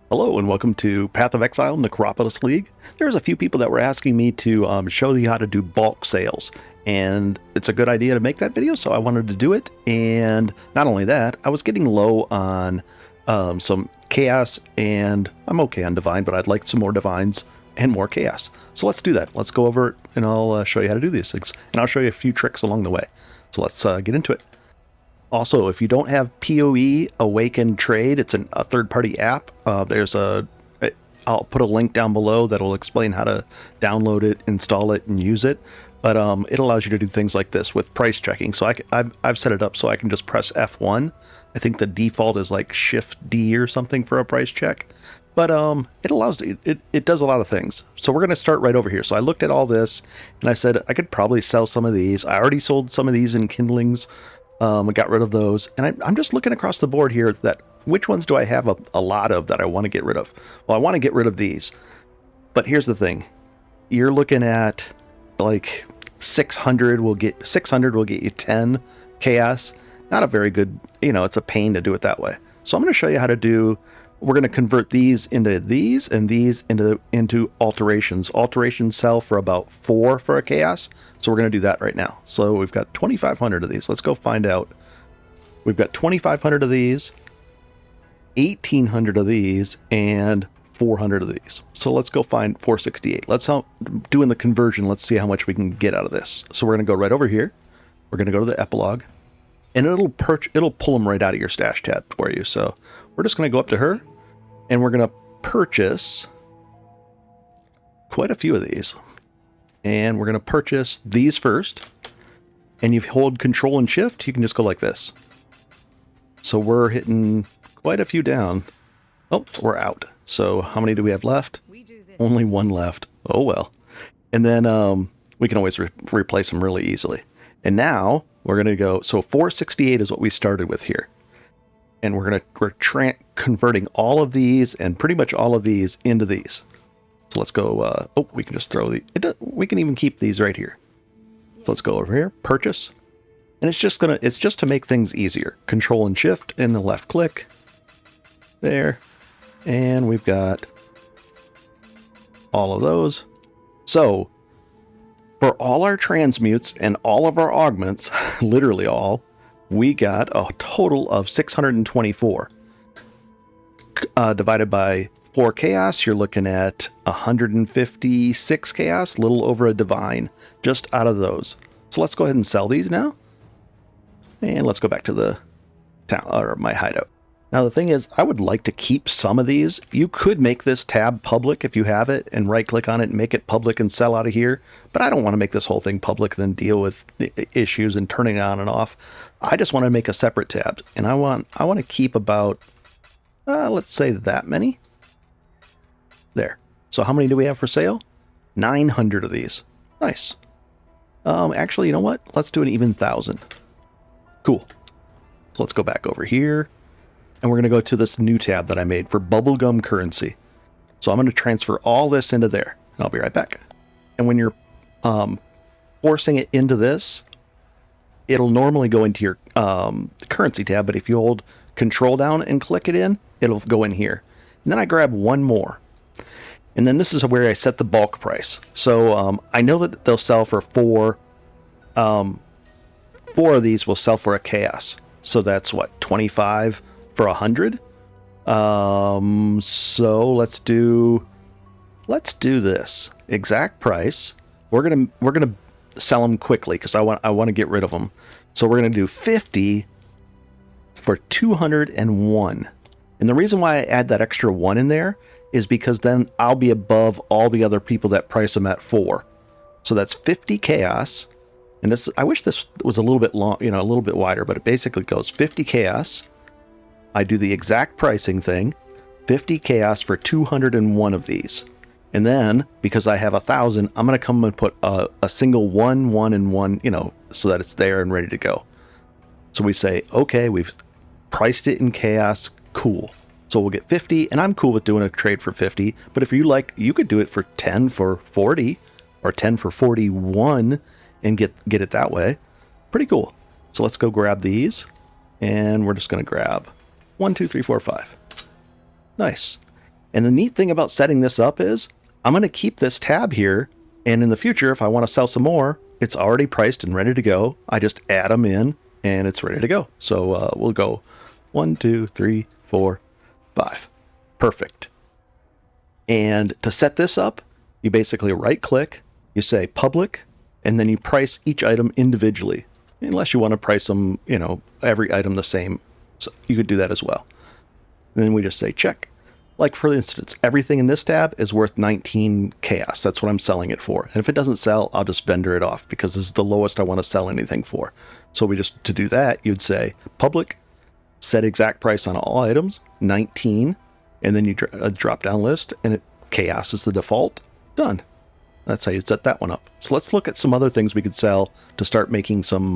Hello and welcome to Path of Exile Necropolis League. There's a few people that were asking me to show you how to do bulk sales, and it's a good idea to make that video, so I wanted to do it. And not only that, I was getting low on some chaos, and I'm okay on divine, but I'd like some more divines and more chaos. So let's do that. Let's go over it, and I'll show you how to do these things, and I'll show you a few tricks along the way. So let's get into it. Also, if you don't have PoE Awakened Trade, it's a third-party app. I'll put a link down below that'll explain how to download it, install it, and use it. But it allows you to do things like this with price checking. So I've set it up so I can just press F1. I think the default is like Shift D or something for a price check. But it does a lot of things. So we're going to start right over here. So I looked at all this, and I said I could probably sell some of these. I already sold some of these in kindlings. I got rid of those, and I'm just looking across the board here that which ones do I have a lot of that I want to get rid of? Well, I want to get rid of these, but here's the thing: you're looking at like 600 will get you 10 chaos. Not a very good, it's a pain to do it that way. So I'm going to show you how to do. We're going to convert these into these and these into alterations. Alterations sell for about 4 for a chaos. So we're going to do that right now. So we've got 2,500 of these. Let's go find out. We've got 2,500 of these, 1,800 of these, and 400 of these. So let's go find 468. Let's doing the conversion. Let's see how much we can get out of this. So we're going to go right over here. We're going to go to the epilogue, and it'll pull them right out of your stash tab for you. So we're just going to go up to her, and we're going to purchase quite a few of these. And we're going to purchase these first. And you hold Control and Shift, you can just go like this. So we're hitting quite a few down. Oh, we're out. So how many do we have left? Only one left. Oh, well. And then we can always replace them really easily. And now we're going to go. So 468 is what we started with here. And we're converting all of these and pretty much all of these into these. So let's go, we can just throw we can even keep these right here. So let's go over here, purchase. And it's just to make things easier. Control and Shift and the left click. There. And we've got all of those. So for all our transmutes and all of our augments, literally all, we got a total of 624. Divided by 4 chaos, you're looking at 156 chaos, a little over a divine, just out of those. So let's go ahead and sell these now. And let's go back to the town, or my hideout. Now the thing is, I would like to keep some of these. You could make this tab public if you have it, and right click on it and make it public and sell out of here. But I don't want to make this whole thing public, then deal with issues and turning it on and off. I just want to make a separate tab, and I want to keep about, let's say that many. There. So how many do we have for sale? 900 of these. Nice. Actually, you know what? Let's do an even 1,000. Cool. So let's go back over here. And we're going to go to this new tab that I made for bubblegum currency. So I'm going to transfer all this into there. And I'll be right back. And when you're forcing it into this, it'll normally go into your currency tab. But if you hold Control down and click it in, it'll go in here. And then I grab one more. And then this is where I set the bulk price. So I know that they'll sell for 4. 4 of these will sell for a chaos. So that's what, 25 for 100? So let's do this. Exact price. We're gonna sell them quickly because I want to get rid of them. So we're gonna do 50 for 201. And the reason why I add that extra 1 in there is because then I'll be above all the other people that price them at 4. So that's 50 chaos. And this, I wish this was a little bit long, a little bit wider, but it basically goes 50 chaos. I do the exact pricing thing, 50 chaos for 201 of these. And then, because I have 1,000, I'm going to come and put a single 1, 1, and 1, so that it's there and ready to go. So we say, okay, we've priced it in chaos. Cool. So we'll get 50, and I'm cool with doing a trade for 50. But if you like, you could do it for 10 for 40 or 10 for 41 and get it that way. Pretty cool. So let's go grab these, and we're just going to grab 1, 2, 3, 4, 5. Nice. And the neat thing about setting this up is I'm going to keep this tab here. And in the future, if I want to sell some more, it's already priced and ready to go. I just add them in and it's ready to go. So we'll go 1, 2, 3, 4, 5. Perfect. And to set this up, you basically right click, you say public, and then you price each item individually. Unless you want to price them, you know, every item the same. So you could do that as well. And then we just say check. Like for instance, everything in this tab is worth 19 chaos. That's what I'm selling it for. And if it doesn't sell, I'll just vendor it off because this is the lowest I want to sell anything for. So we just, to do that, you'd say public, set exact price on all items, 19, and then you drop down list, and chaos is the default. Done. That's how you set that one up. So let's look at some other things we could sell to start making some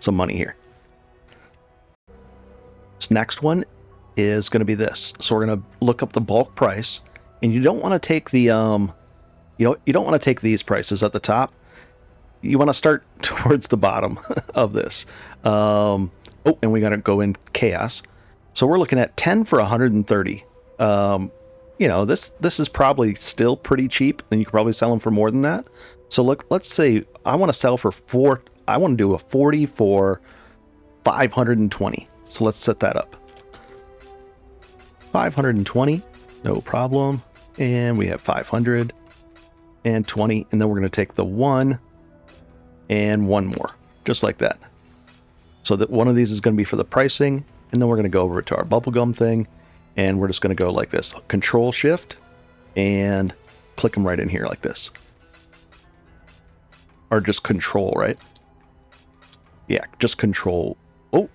money here. This next one is going to be this. So we're going to look up the bulk price, and you don't want to take the you don't want to take these prices at the top. You want to start towards the bottom of this. Oh, and we got to go in chaos. So we're looking at 10 for 130. You know, this is probably still pretty cheap, and you could probably sell them for more than that. So look, let's say I want to sell for I want to do a 40 for 520. So let's set that up. 520, no problem. And we have 520, and then we're going to take the 1 and 1 more, just like that. So that one of these is going to be for the pricing, and then we're going to go over to our bubblegum thing, and we're just going to go like this. Control Shift, and click them right in here like this. Or just Control, right? Yeah, just Control. Oh,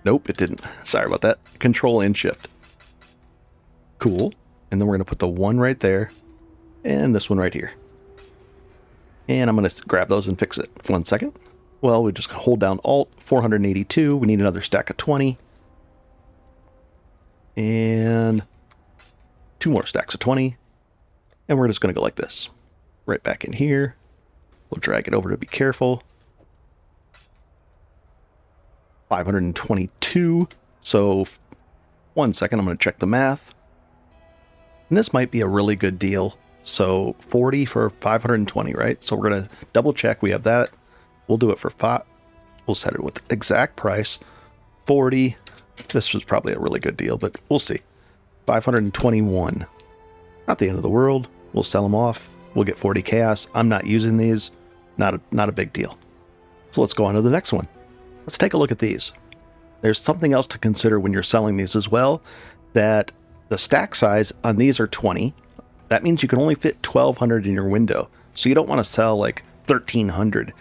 nope, it didn't. Sorry about that. Control and Shift. Cool. And then we're going to put the 1 right there, and this one right here. And I'm going to grab those and fix it. 1 second. Well, we just hold down Alt, 482. We need another stack of 20. And 2 more stacks of 20. And we're just going to go like this. Right back in here. We'll drag it over to be careful. 522. So 1 second, I'm going to check the math. And this might be a really good deal. So 40 for 520, right? So we're going to double check. We have that. We'll do it for 5. We'll set it with exact price. 40. This was probably a really good deal, but we'll see. 521. Not the end of the world. We'll sell them off. We'll get 40 chaos. I'm not using these. Not a big deal. So let's go on to the next one. Let's take a look at these. There's something else to consider when you're selling these as well, that the stack size on these are 20. That means you can only fit 1,200 in your window. So you don't want to sell like 1,300.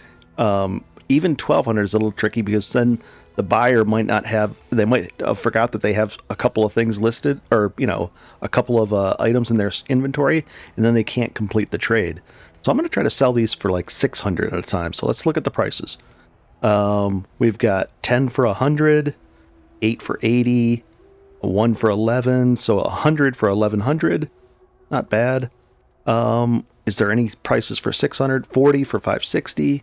Even 1,200 is a little tricky because then the buyer might not have, they might have forgot that they have a couple of things listed, or, you know, a couple of items in their inventory, and then they can't complete the trade. So I'm going to try to sell these for like 600 at a time. So let's look at the prices. We've got 10 for 100, 8 for 80, 1 for 11, so 100 for 1,100. Not bad. Is there any prices for 600? 40 for 560.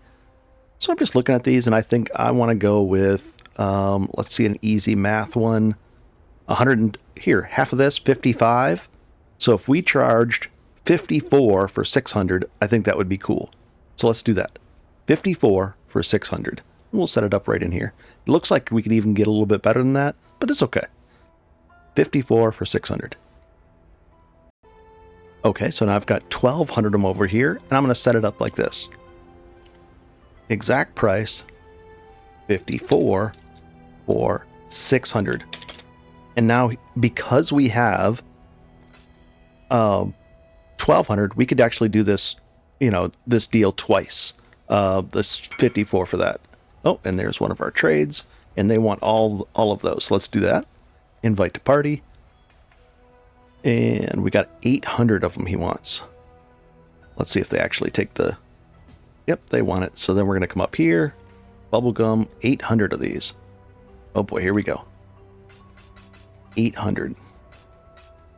So I'm just looking at these, and I think I want to go with, let's see, an easy math one. 100, here, half of this, 55. So if we charged 54 for 600, I think that would be cool. So let's do that. 54 for 600. We'll set it up right in here. It looks like we could even get a little bit better than that, but it's okay. 54 for 600. Okay, so now I've got 1,200 of them over here, and I'm going to set it up like this. Exact price, 54 for 600. And now, because we have 1,200, we could actually do this, you know, this deal twice. This 54 for that. Oh, and there's one of our trades, and they want all of those. So let's do that. Invite to party. And we got 800 of them he wants. Let's see if they actually take the... Yep, they want it. So then we're going to come up here. Bubblegum, 800 of these. Oh boy, here we go. 800.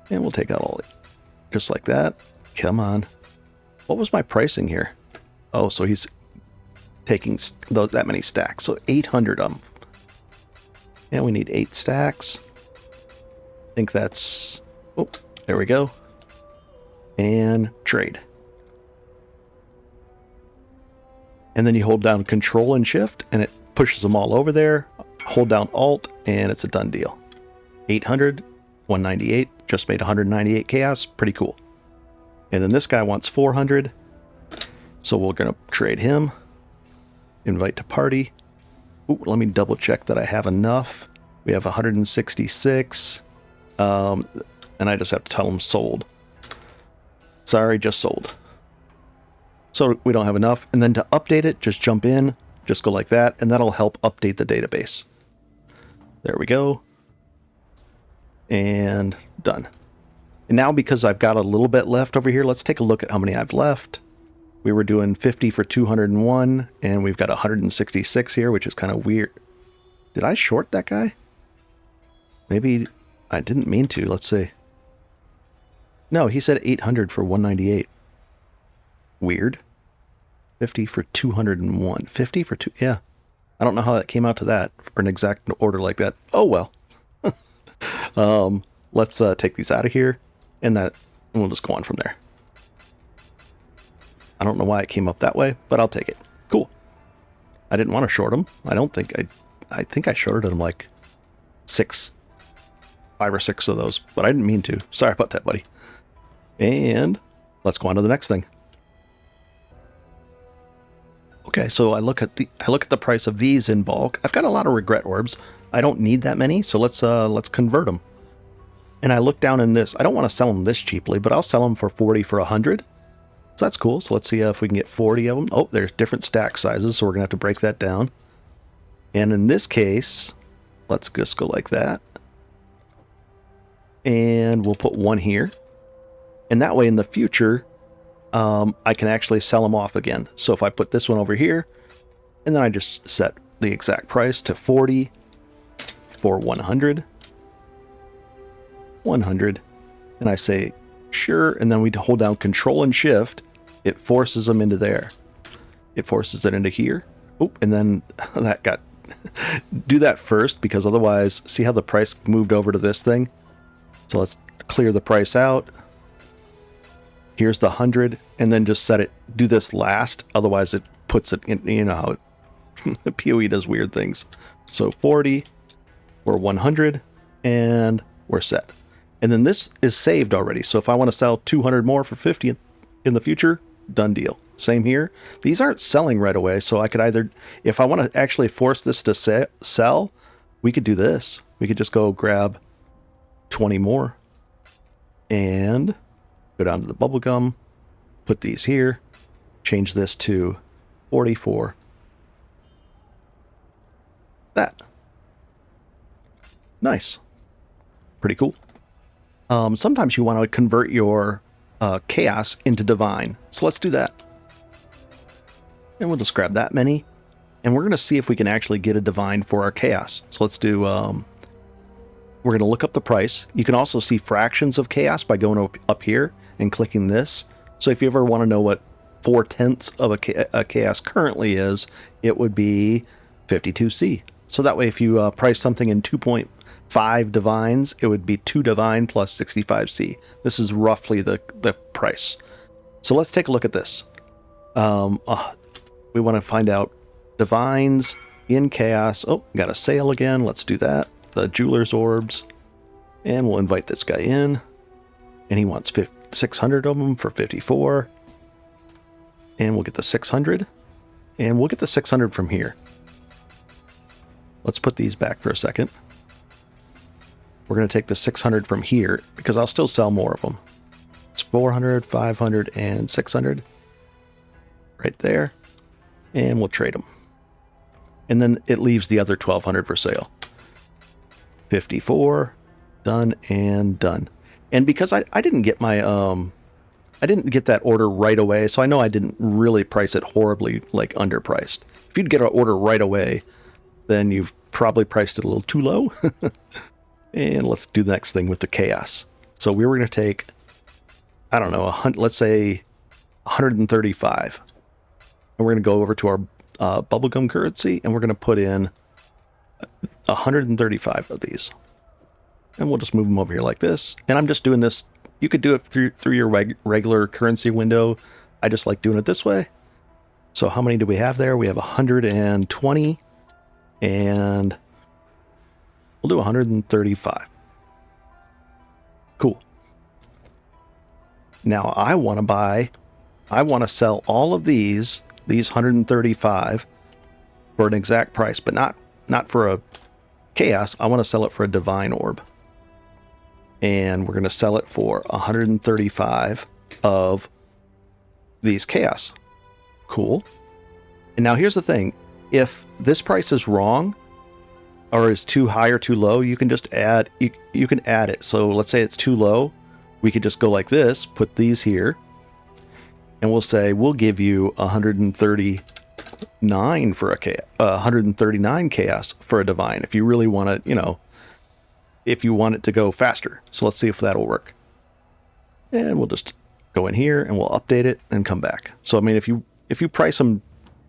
And we'll take out all of it. Just like that. Come on. What was my pricing here? Oh, so he's taking that many stacks. So 800 of them. And we need 8 stacks. I think that's... Oh, There we go. And trade. And then you hold down Control and Shift, and it pushes them all over there. Hold down Alt, and it's a done deal. 800, 198, just made 198 chaos. Pretty cool. And then this guy wants 400. So we're going to trade him. Invite to party. Ooh, let me double check that I have enough. We have 166. And I just have to tell him sold. Sorry, just sold. So we don't have enough. And then to update it, just jump in. Just go like that. And that'll help update the database. There we go. And done. And now because I've got a little bit left over here, let's take a look at how many I've left. We were doing 50 for 201, and we've got 166 here, which is kind of weird. Did I short that guy? Maybe I didn't mean to. Let's see. No, he said 800 for 198. Weird. 50 for 201. 50 for 2... Yeah. I don't know how that came out to that for an exact order like that. Oh, well. Let's take these out of here, and we'll just go on from there. I don't know why it came up that way, but I'll take it. Cool. I didn't want to short them. I think I shorted them like 5 or 6 of those, but I didn't mean to. Sorry about that, buddy. And let's go on to the next thing. Okay, so I look at the price of these in bulk. I've got a lot of regret orbs. I don't need that many, so let's convert them. And I look down in this. I don't want to sell them this cheaply, but I'll sell them for 40 for 100. So that's cool. So let's see if we can get 40 of them. Oh, there's different stack sizes, so we're gonna have to break that down. And in this case, let's just go like that. And we'll put one here. And that way in the future, I can actually sell them off again. So if I put this one over here, and then I just set the exact price to 40 for 100, 100, and I say sure, and then we hold down Control and Shift, it forces them into there. It forces it into here. Oh, and then that got... do that first, because otherwise, see how the price moved over to this thing? So let's clear the price out. Here's the 100, and then just set it, do this last, otherwise it puts it in, you know how the PoE does weird things. So 40 or 100, and we're set. And then this is saved already, so if I want to sell 200 more for 50 in the future, done deal. Same here. These aren't selling right away, so I could either, if I want to actually force this to sell, we could do this. We could just go grab 20 more, and go down to the bubblegum, put these here, change this to 44. That. Nice. Pretty cool. Sometimes you want to convert your chaos into divine. So let's do that. And we'll just grab that many. And we're going to see if we can actually get a divine for our chaos. So let's do... we're going to look up the price. You can also see fractions of chaos by going up here and clicking this. So if you ever want to know what 4/10 of a chaos currently is, it would be 52C. So that way, if you price something in 2.5 divines, it would be 2 divine plus 65C. This is roughly the price. So let's take a look at this. We want to find out divines in chaos. Oh, got a sale again. Let's do that. The jeweler's orbs. And we'll invite this guy in. And he wants 600 of them for 54. And we'll get the 600. And we'll get the 600 from here. Let's put these back for a second. We're going to take the 600 from here, because I'll still sell more of them. It's 400, 500, and 600. Right there. And we'll trade them. And then it leaves the other 1200 for sale. 54. Done and done. And because I didn't get my... I didn't get that order right away, so I know I didn't really price it horribly, like, underpriced. If you'd get an order right away, then you've probably priced it a little too low. And let's do the next thing with the chaos. So we were going to take, I don't know, let's say 135. And we're going to go over to our bubblegum currency, and we're going to put in 135 of these. And we'll just move them over here like this. And I'm just doing this You could do it through your regular currency window. I just like doing it this way. So how many do we have there? We have 120, and we'll do 135. Cool. Now I want to sell all of these 135 for an exact price, but not for a chaos. I want to sell it for a divine orb. And we're going to sell it for 135 of these chaos. Cool. And now here's the thing. If this price is wrong or is too high or too low, you can just add, you can add it. So let's say it's too low. We could just go like this, put these here, and we'll say we'll give you 139 for a 139 chaos for a divine if you really want to, if you want it to go faster. So let's see if that'll work. And we'll just go in here and we'll update it and come back. So I mean, if you price them,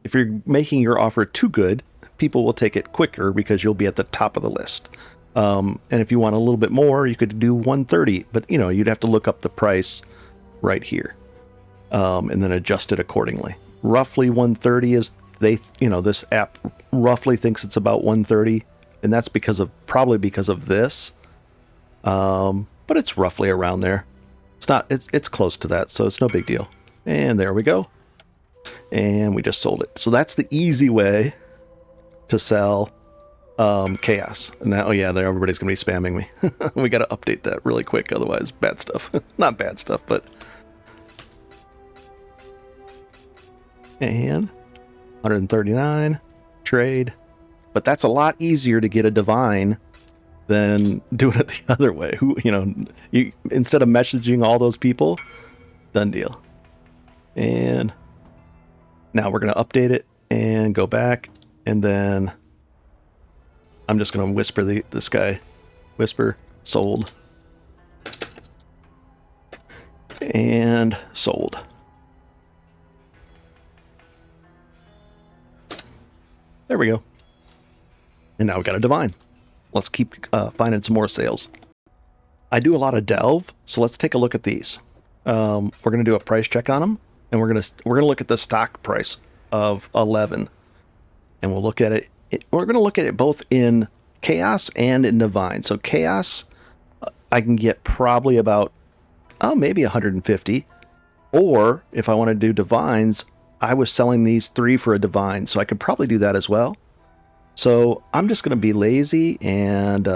if you're making your offer too good, people will take it quicker because you'll be at the top of the list. And if you want a little bit more, you could do 130, but you'd have to look up the price right here, and then adjust it accordingly. Roughly 130 is this app roughly thinks it's about 130, and that's probably because of this. But it's roughly around there. It's close to that, so it's no big deal. And there we go. And we just sold it. So that's the easy way to sell chaos. Now, everybody's gonna be spamming me. We got to update that really quick, otherwise bad stuff. Not bad stuff, but and 139 trade. But that's a lot easier to get a divine than doing it the other way. You instead of messaging all those people, done deal. And now we're gonna update it and go back, and then I'm just going to whisper this guy. Whisper, sold. And sold. There we go. And now we got a divine. Let's keep finding some more sales. I do a lot of delve, so let's take a look at these. We're going to do a price check on them, and we're going to look at the stock price of 11, and we'll look at it. We're going to look at it both in chaos and in divine. So chaos, I can get probably about, maybe 150. Or if I want to do divines, I was selling these 3 for a divine, so I could probably do that as well. So I'm just going to be lazy and,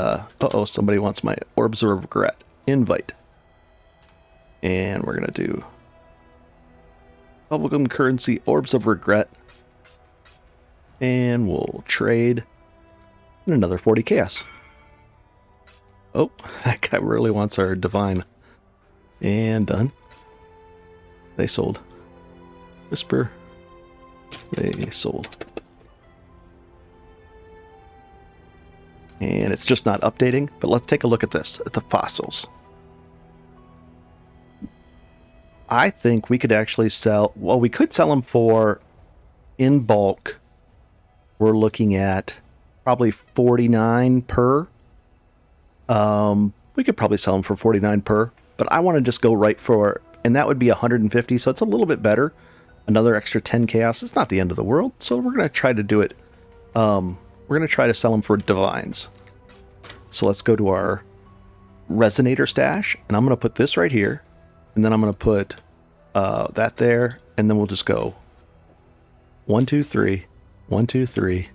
somebody wants my Orbs of Regret. Invite. And we're going to do Bubblegum Currency Orbs of Regret. And we'll trade in another 40 chaos. Oh, that guy really wants our divine. And done. They sold. Whisper. They sold. And it's just not updating, but let's take a look at this, at the fossils. I think we could actually we could sell them for, in bulk, we're looking at probably 49 per. We could probably sell them for 49 per, but I want to just go right for, and that would be 150, so it's a little bit better. Another extra 10 chaos. It's not the end of the world, so we're going to try to do it. We're going to try to sell them for divines. So let's go to our resonator stash, and I'm going to put this right here, and then I'm going to put that there, and then we'll just go 1, 2, 3. 1, 2, 3,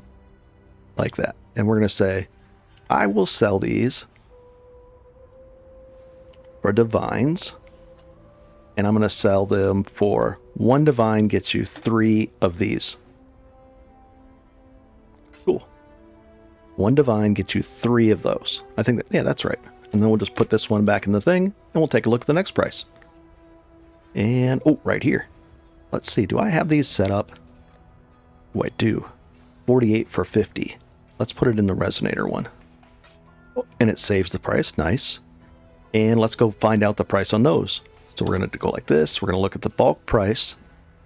like that. And we're going to say, I will sell these for divines. And I'm going to sell them for 1 divine gets you 3 of these. Cool. 1 divine gets you 3 of those. I think that's right. And then we'll just put this one back in the thing, and we'll take a look at the next price. And, right here. Let's see, do I have these set up? Oh, I do. 48 for 50. Let's put it in the resonator one. And it saves the price. Nice. And let's go find out the price on those. So we're going to go like this. We're going to look at the bulk price.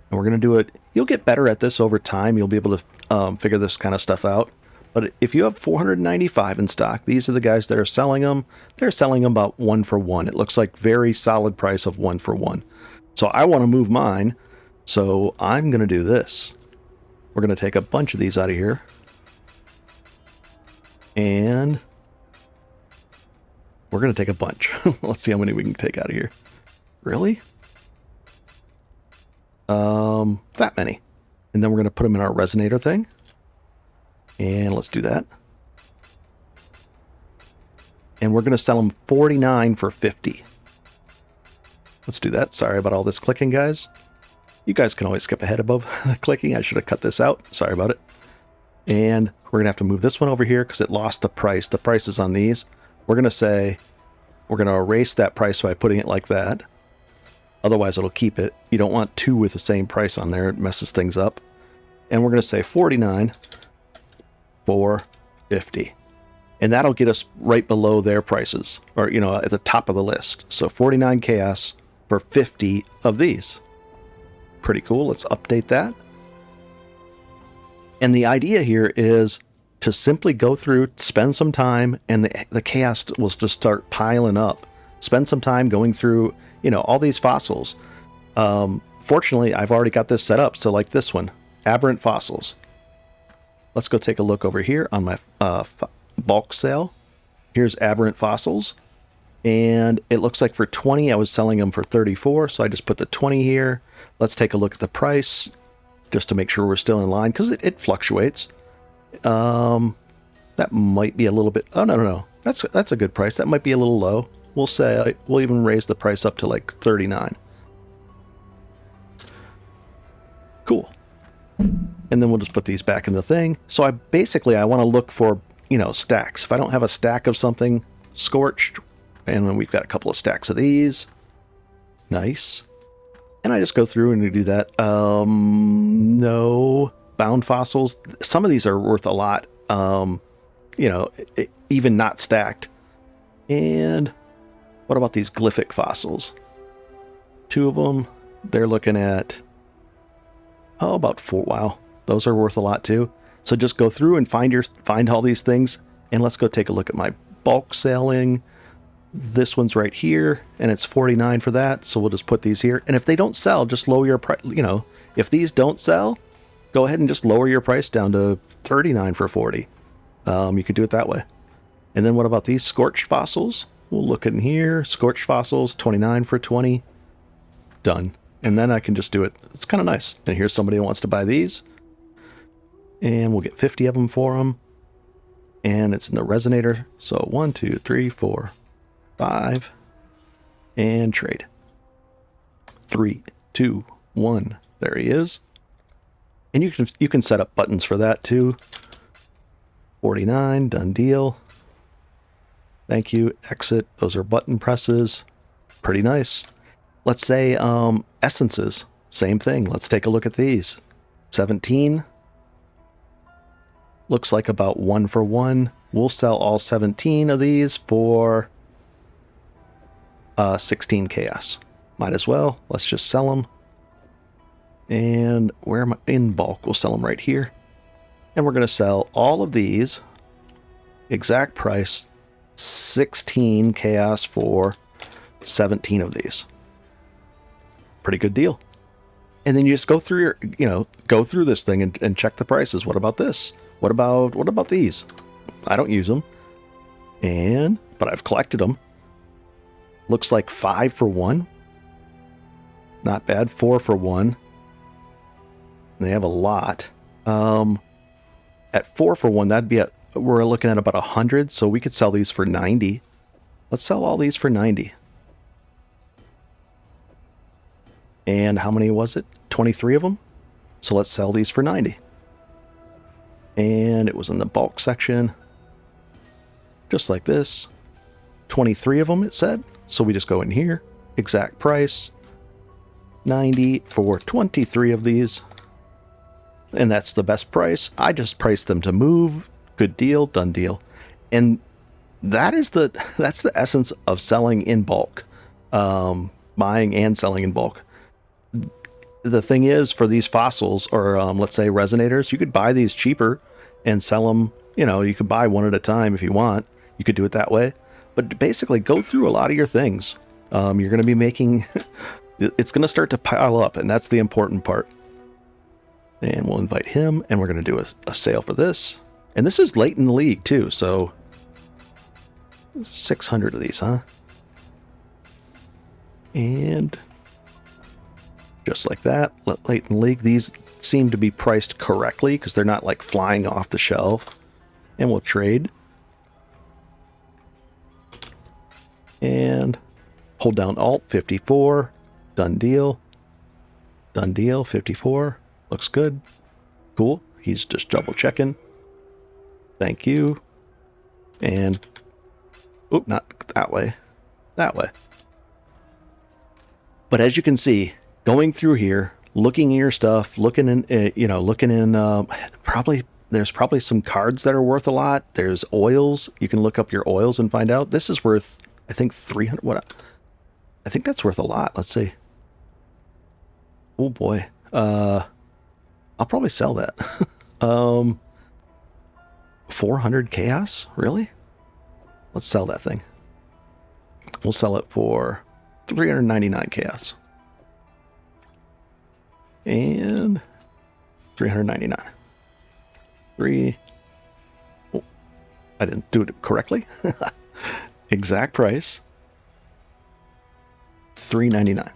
And we're going to do it. You'll get better at this over time. You'll be able to figure this kind of stuff out. But if you have 495 in stock, these are the guys that are selling them. They're selling them about 1 for 1. It looks like very solid price of 1 for 1. So I want to move mine. So I'm going to do this. We're going to take a bunch of these out of here. And we're going to take a bunch. Let's see how many we can take out of here. Really? That many. And then we're going to put them in our resonator thing. And let's do that. And we're going to sell them 49 for 50. Let's do that. Sorry about all this clicking, guys. You guys can always skip ahead above the clicking. I should have cut this out. Sorry about it. And we're going to have to move this one over here because it lost the price. The price is on these. We're going to say we're going to erase that price by putting it like that. Otherwise, it'll keep it. You don't want two with the same price on there. It messes things up. And we're going to say 49 for 50. And that'll get us right below their prices, or, you know, at the top of the list. So 49 chaos for 50 of these. Pretty cool. Let's update that. And the idea here is to simply go through, spend some time, and the chaos will just start piling up. Spend some time going through, you know, all these fossils. Fortunately, I've already got this set up. So like this one, aberrant fossils. Let's go take a look over here on my bulk sale. Here's aberrant fossils. And it looks like for 20, I was selling them for 34. So I just put the 20 here. Let's take a look at the price just to make sure we're still in line because it fluctuates. That might be a little bit. Oh, no. That's a good price. That might be a little low. We'll say we'll even raise the price up to like 39. Cool. And then we'll just put these back in the thing. So I want to look for, you know, stacks. If I don't have a stack of something, scorched, and then we've got a couple of stacks of these. Nice. And I just go through and do that. No bound fossils. Some of these are worth a lot. You know, even not stacked. And what about these glyphic fossils? 2 of them. They're looking at about 4. Wow, those are worth a lot too. So just go through and find all these things, and let's go take a look at my bulk selling. This one's right here, and it's 49 for that. So we'll just put these here. And if they don't sell, just lower your price. You know, if these don't sell, go ahead and just lower your price down to 39 for 40. You could do it that way. And then what about these scorched fossils? We'll look in here. Scorched fossils, 29 for 20. Done. And then I can just do it. It's kind of nice. And here's somebody who wants to buy these. And we'll get 50 of them for them. And it's in the resonator. So 1, 2, 3, 4, 5. And trade. 3, 2, 1. There he is. And you can set up buttons for that too. 49. Done deal. Thank you. Exit. Those are button presses. Pretty nice. Let's say essences. Same thing. Let's take a look at these. 17. Looks like about 1 for 1. We'll sell all 17 of these for 16 chaos. Might as well. Let's just sell them. And where am I? In bulk. We'll sell them right here. And we're going to sell all of these. Exact price. 16 chaos for 17 of these. Pretty good deal. And then you just go through go through this thing and check the prices. What about this? What about these? I don't use them. But I've collected them. Looks like 5 for 1. Not bad. 4 for 1. And they have a lot. At 4 for 1, that'd be we're looking at about 100, so we could sell these for 90. Let's sell all these for 90. And how many was it? 23 of them. So let's sell these for 90. And it was in the bulk section. Just like this. 23 of them, it said. So we just go in here. Exact price. 90 for 23 of these. And that's the best price. I just priced them to move. Good deal, done deal. And that's the essence of selling in bulk. Buying and selling in bulk. The thing is, for these fossils, or let's say resonators, you could buy these cheaper and sell them you know, you could buy one at a time if you want. You could do it that way. But basically, go through a lot of your things. You're going to be making... it's going to start to pile up, and that's the important part. And we'll invite him, and we're going to do a sale for this. And this is late in the league, too, so... 600 of these, huh? And... just like that, late in the league. These seem to be priced correctly, because they're not, like, flying off the shelf. And we'll trade. And hold down Alt, 54. Done deal. Done deal, 54. Looks good. Cool. He's just double checking. Thank you. And, oh, not that way. That way. But as you can see, going through here, looking in your stuff, looking in, there's probably some cards that are worth a lot. There's oils. You can look up your oils and find out. This is worth, I think, 300. What? I think that's worth a lot. Let's see. Oh boy. I'll probably sell that. 400 chaos? Really? Let's sell that thing. We'll sell it for 399 chaos. And 399. Oh, I didn't do it correctly. Exact price. 399.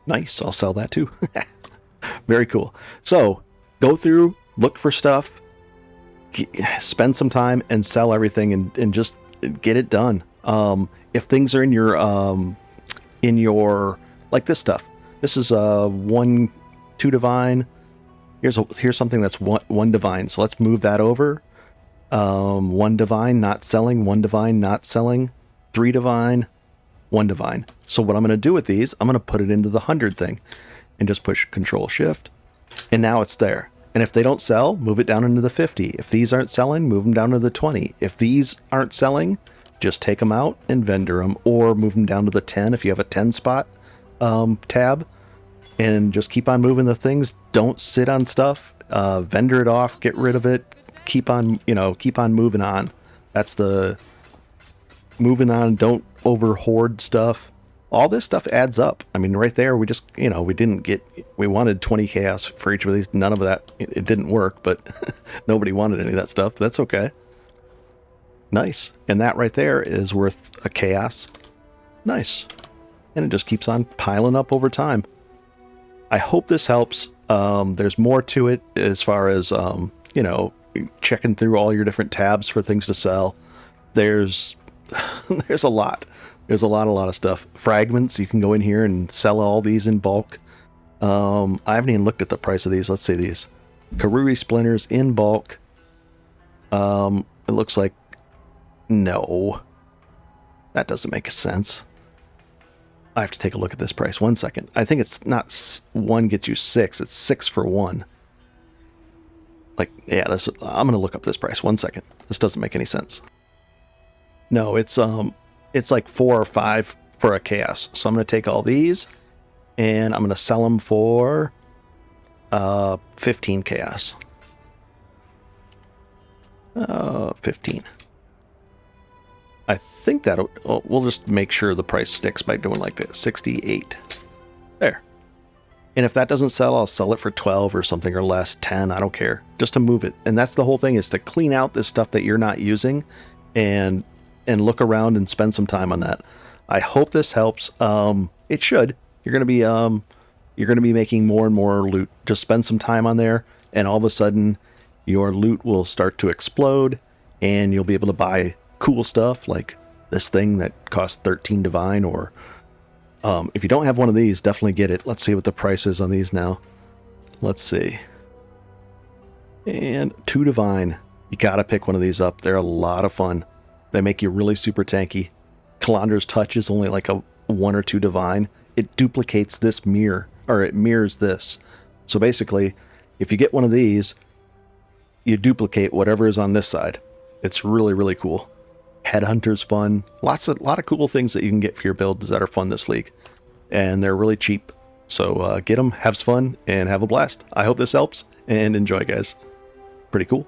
Nice. I'll sell that too. Very cool. So go through, look for stuff, spend some time and sell everything and just get it done. If things are in your like this stuff, this is 1-2 divine. Here's something that's one divine. So let's move that over. 1 divine, not selling. 1 divine, not selling. 3 divine, 1 divine. So what I'm going to do with these, I'm going to put it into the 100 thing and just push Control Shift. And now it's there. And if they don't sell, move it down into the 50. If these aren't selling, move them down to the 20. If these aren't selling, just take them out and vendor them, or move them down to the 10 if you have a 10 spot tab, and just keep on moving the things. Don't sit on stuff. Vendor it off, get rid of it. Keep on moving on. That's the moving on. Don't over hoard stuff. All this stuff adds up. I mean, right there, we just, we wanted 20 chaos for each of these. None of that, it didn't work, but nobody wanted any of that stuff. That's okay. Nice. And that right there is worth a chaos. Nice. And it just keeps on piling up over time. I hope this helps. There's more to it as far as, checking through all your different tabs for things to sell. There's a lot. There's a lot of stuff. Fragments, you can go in here and sell all these in bulk. I haven't even looked at the price of these. Let's see these. Karuri splinters in bulk. It looks like, no. That doesn't make sense. I have to take a look at this price. 1 second. I think it's not 1 gets you 6. It's 6 for 1. Like, yeah, I'm going to look up this price. 1 second. This doesn't make any sense. No, it's like 4 or 5 for a chaos. So I'm going to take all these and I'm going to sell them for 15 chaos. 15. I think that we'll just make sure the price sticks by doing like this. 68. There. And if that doesn't sell, I'll sell it for 12 or something or less, 10. I don't care. Just to move it. And that's the whole thing, is to clean out this stuff that you're not using and look around and spend some time on that. I hope this helps. It should. You're going to be making more and more loot. Just spend some time on there, and all of a sudden your loot will start to explode, and you'll be able to buy cool stuff like this thing that costs 13 divine, or if you don't have one of these, definitely get it. Let's see what the price is on these now. Let's see. And 2 divine. You got to pick one of these up. They're a lot of fun. They make you really super tanky. Kalandra's Touch is only like a 1 or 2 divine. It duplicates this mirror, or it mirrors this. So basically, if you get one of these, you duplicate whatever is on this side. It's really, really cool. Headhunter's fun. A lot of cool things that you can get for your builds that are fun this league. And they're really cheap. So get them, have fun, and have a blast. I hope this helps, and enjoy, guys. Pretty cool.